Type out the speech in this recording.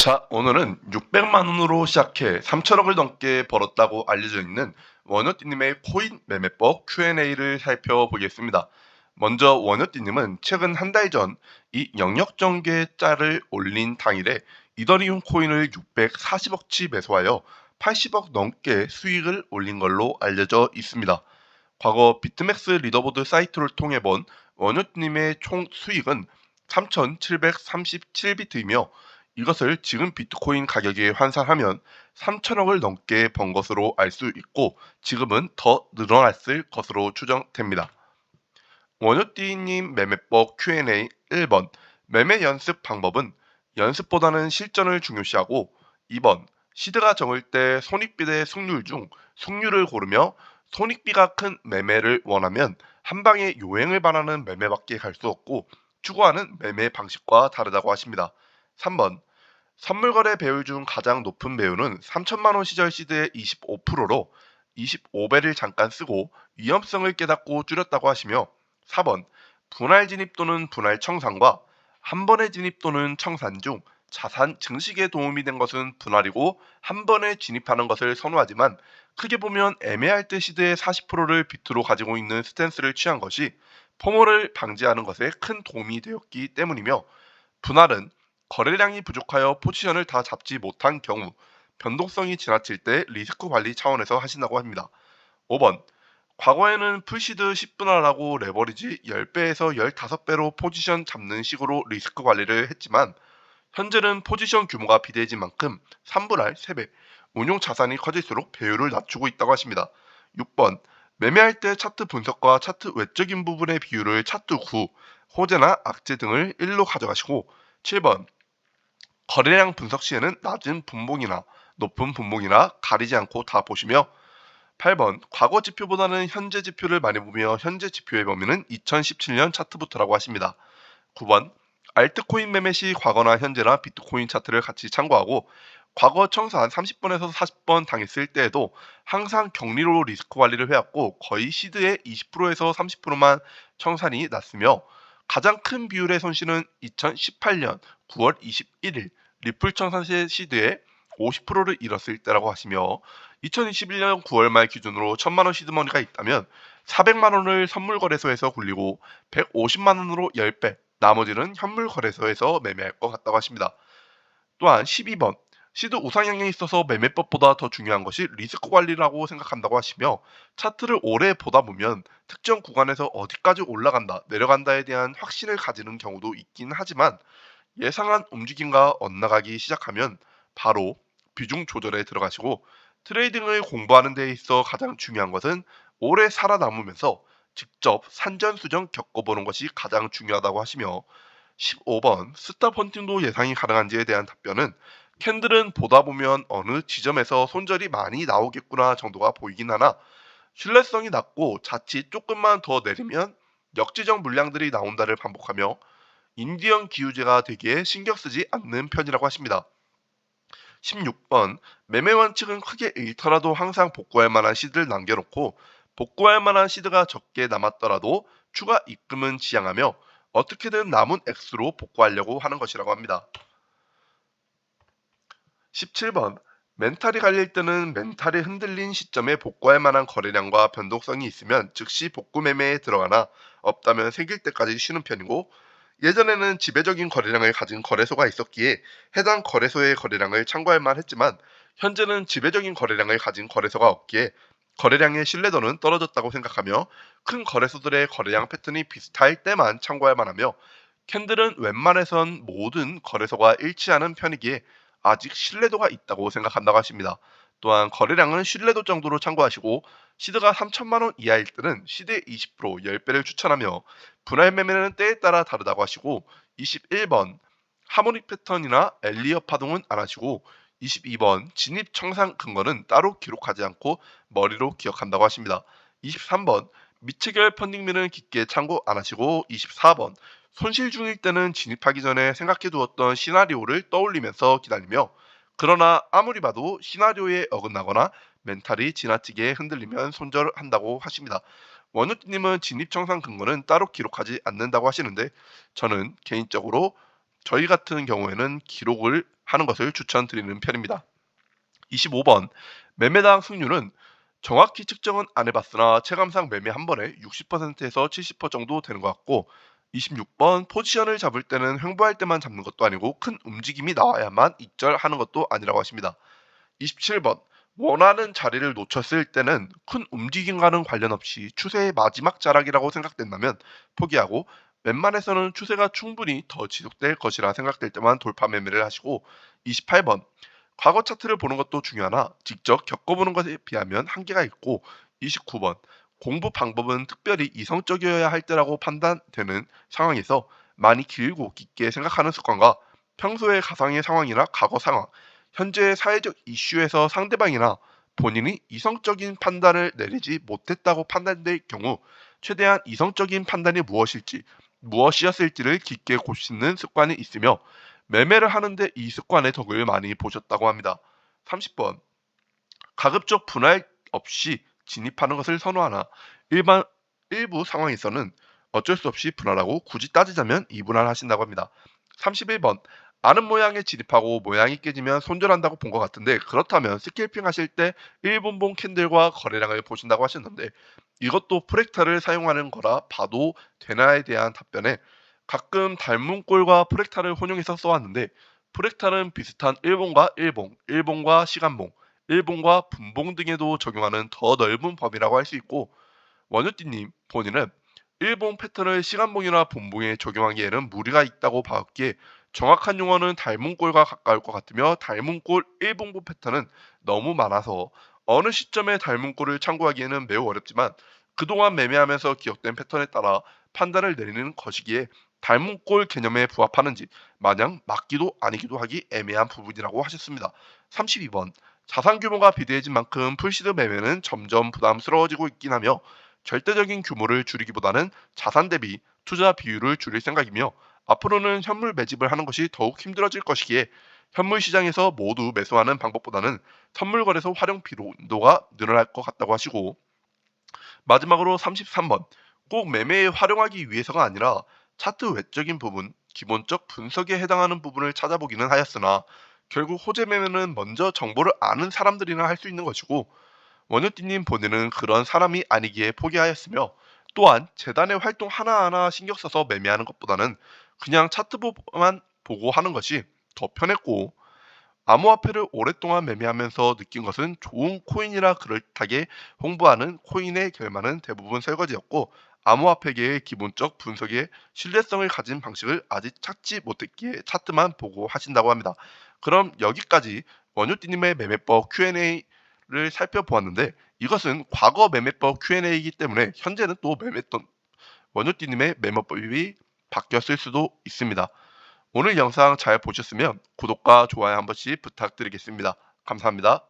자, 오늘은 600만 원으로 시작해 3천억을 넘게 벌었다고 알려져 있는 원효띠님의 코인 매매법 Q&A를 살펴보겠습니다. 먼저 원효띠님은 최근 한 달 전 이 영역 전개자를 올린 당일에 이더리움 코인을 640억치 매수하여 80억 넘게 수익을 올린 걸로 알려져 있습니다. 과거 비트맥스 리더보드 사이트를 통해 본 원효님의 총 수익은 3,737비트이며 이것을 지금 비트코인 가격에 환산하면 3천억을 넘게 번 것으로 알 수 있고 지금은 더 늘어났을 것으로 추정됩니다. 원효띠님 매매법 Q&A 1번 매매 연습 방법은 연습보다는 실전을 중요시하고 2번 시드가 적을 때 손익비 대 승률 중 승률을 고르며 손익비가 큰 매매를 원하면 한 방에 요행을 바라는 매매밖에 갈 수 없고 추구하는 매매 방식과 다르다고 하십니다. 3번 선물거래 배율 중 가장 높은 배율은 3천만 원 시절 시드의 25%로 25배를 잠깐 쓰고 위험성을 깨닫고 줄였다고 하시며 4번 분할 진입 또는 분할 청산과 한 번의 진입 또는 청산 중 자산 증식에 도움이 된 것은 분할이고 한 번에 진입하는 것을 선호하지만 크게 보면 애매할 때 시드의 40%를 비트로 가지고 있는 스탠스를 취한 것이 포모를 방지하는 것에 큰 도움이 되었기 때문이며 분할은 거래량이 부족하여 포지션을 다 잡지 못한 경우 변동성이 지나칠 때 리스크 관리 차원에서 하신다고 합니다. 5번 과거에는 풀시드 10분할하고 레버리지 10배에서 15배로 포지션 잡는 식으로 리스크 관리를 했지만 현재는 포지션 규모가 비대해진 만큼 3분할 3배, 운용 자산이 커질수록 배율을 낮추고 있다고 하십니다. 6번 매매할 때 차트 분석과 차트 외적인 부분의 비율을 차트 9, 호재나 악재 등을 1로 가져가시고 7번 거래량 분석 시에는 낮은 분봉이나 높은 분봉이나 가리지 않고 다 보시며 8번 과거 지표보다는 현재 지표를 많이 보며 현재 지표의 범위는 2017년 차트부터라고 하십니다. 9번 알트코인 매매 시 과거나 현재나 비트코인 차트를 같이 참고하고 과거 청산 30번에서 40번 당했을 때에도 항상 격리로 리스크 관리를 해왔고 거의 시드의 20%에서 30%만 청산이 났으며 가장 큰 비율의 손실은 2018년 9월 21일 리플 청산 시 시드의 50%를 잃었을 때라고 하시며 2021년 9월 말 기준으로 1000만 원 시드머니가 있다면 400만 원을 선물 거래소에서 굴리고 150만 원으로 10배, 나머지는 현물 거래소에서 매매할 것 같다고 하십니다. 또한 12번 시드 우상향에 있어서 매매법보다 더 중요한 것이 리스크 관리라고 생각한다고 하시며 차트를 오래 보다 보면 특정 구간에서 어디까지 올라간다, 내려간다에 대한 확신을 가지는 경우도 있긴 하지만 예상한 움직임과 엇나가기 시작하면 바로 비중 조절에 들어가시고 트레이딩을 공부하는 데 있어 가장 중요한 것은 오래 살아남으면서 직접 산전수전 겪어보는 것이 가장 중요하다고 하시며 15번 스탑 헌팅도 예상이 가능한지에 대한 답변은 캔들은 보다 보면 어느 지점에서 손절이 많이 나오겠구나 정도가 보이긴 하나 신뢰성이 낮고 자칫 조금만 더 내리면 역지정 물량들이 나온다를 반복하며 인디언 기우제가 되기에 신경 쓰지 않는 편이라고 하십니다. 16번 매매 원칙은 크게 잃더라도 항상 복구할 만한 시드를 남겨놓고 복구할 만한 시드가 적게 남았더라도 추가 입금은 지양하며 어떻게든 남은 액수로 복구하려고 하는 것이라고 합니다. 17번 멘탈이 갈릴 때는 멘탈이 흔들린 시점에 복구할 만한 거래량과 변동성이 있으면 즉시 복구 매매에 들어가나 없다면 생길 때까지 쉬는 편이고 예전에는 지배적인 거래량을 가진 거래소가 있었기에 해당 거래소의 거래량을 참고할 만했지만 현재는 지배적인 거래량을 가진 거래소가 없기에 거래량의 신뢰도는 떨어졌다고 생각하며 큰 거래소들의 거래량 패턴이 비슷할 때만 참고할 만하며 캔들은 웬만해선 모든 거래소가 일치하는 편이기에 아직 신뢰도가 있다고 생각한다고 하십니다. 또한 거래량은 신뢰도 정도로 참고하시고 시드가 3천만 원 이하일 때는 시드의 20% 10배를 추천하며 분할 매매는 때에 따라 다르다고 하시고 21번 하모닉 패턴이나 엘리어 파동은 안 하시고 22번 진입 청산 근거는 따로 기록하지 않고 머리로 기억한다고 하십니다. 23번 미체결 펀딩매는 깊게 참고 안 하시고 24번 손실 중일 때는 진입하기 전에 생각해 두었던 시나리오를 떠올리면서 기다리며 그러나 아무리 봐도 시나리오에 어긋나거나 멘탈이 지나치게 흔들리면 손절한다고 하십니다. 원우님은 진입 청산 근거는 따로 기록하지 않는다고 하시는데 저는 개인적으로 저희 같은 경우에는 기록을 하는 것을 추천드리는 편입니다. 25번 매매당 승률은 정확히 측정은 안 해봤으나 체감상 매매 한 번에 60%에서 70% 정도 되는 것 같고, 26번 포지션을 잡을 때는 횡보할 때만 잡는 것도 아니고 큰 움직임이 나와야만 익절하는 것도 아니라고 하십니다. 27번 원하는 자리를 놓쳤을 때는 큰 움직임과는 관련 없이 추세의 마지막 자락이라고 생각된다면 포기하고, 웬만해서는 추세가 충분히 더 지속될 것이라 생각될 때만 돌파 매매를 하시고, 28번 과거 차트를 보는 것도 중요하나 직접 겪어보는 것에 비하면 한계가 있고, 29번 공부 방법은 특별히 이성적이어야 할 때라고 판단되는 상황에서 많이 길고 깊게 생각하는 습관과 평소의 가상의 상황이나 과거 상황, 현재의 사회적 이슈에서 상대방이나 본인이 이성적인 판단을 내리지 못했다고 판단될 경우 최대한 이성적인 판단이 무엇이었을지를 깊게 고치는 습관이 있으며, 매매를 하는데 이 습관의 덕을 많이 보셨다고 합니다. 30번 가급적 분할 없이 진입하는 것을 선호하나 일반 일부 상황에서는 어쩔 수 없이 분할하고, 굳이 따지자면 이분할하신다고 합니다. 31번 아는 모양에 진입하고 모양이 깨지면 손절한다고 본 것 같은데, 그렇다면 스캘핑 하실 때 일본봉 캔들과 거래량을 보신다고 하셨는데, 이것도 프랙탈을 사용하는 거라 봐도 되나에 대한 답변에 가끔 닮은 꼴과 프랙탈을 혼용해서 써왔는데, 프랙탈은 비슷한 일본과 일봉, 일봉과 시간봉, 일봉과 분봉 등에도 적용하는 더 넓은 범위라고 할 수 있고, 원효띠님 본인은 일본 패턴을 시간봉이나 분봉에 적용하기에는 무리가 있다고 봤기에 정확한 용어는 닮은 꼴과 가까울 것 같으며, 닮은 꼴 일봉부 패턴은 너무 많아서 어느 시점에 닮은 꼴을 참고하기에는 매우 어렵지만 그동안 매매하면서 기억된 패턴에 따라 판단을 내리는 것이기에 닮은 꼴 개념에 부합하는지 마냥 맞기도 아니기도 하기 애매한 부분이라고 하셨습니다. 32번 자산 규모가 비대해진 만큼 풀시드 매매는 점점 부담스러워지고 있긴 하며, 절대적인 규모를 줄이기보다는 자산 대비 투자 비율을 줄일 생각이며, 앞으로는 현물 매집을 하는 것이 더욱 힘들어질 것이기에 현물 시장에서 모두 매수하는 방법보다는 선물 거래소 활용 빈도가 늘어날 것 같다고 하시고, 마지막으로 33번 꼭 매매에 활용하기 위해서가 아니라 차트 외적인 부분, 기본적 분석에 해당하는 부분을 찾아보기는 하였으나 결국 호재 매매는 먼저 정보를 아는 사람들이나 할 수 있는 것이고, 원효띠님 본인은 그런 사람이 아니기에 포기하였으며, 또한 재단의 활동 하나하나 신경 써서 매매하는 것보다는 그냥 차트만 보고 하는 것이 더 편했고, 암호화폐를 오랫동안 매매하면서 느낀 것은 좋은 코인이라 그럴듯하게 홍보하는 코인의 결말은 대부분 설거지였고, 암호화폐계의 기본적 분석의 신뢰성을 가진 방식을 아직 찾지 못했기에 차트만 보고 하신다고 합니다. 그럼 여기까지 원효띠님의 매매법 Q&A를 살펴보았는데, 이것은 과거 매매법 Q&A이기 때문에 현재는 또 매매던 원효띠님의 매매법이 바뀌었을 수도 있습니다. 오늘 영상 잘 보셨으면 구독과 좋아요 한 번씩 부탁드리겠습니다. 감사합니다.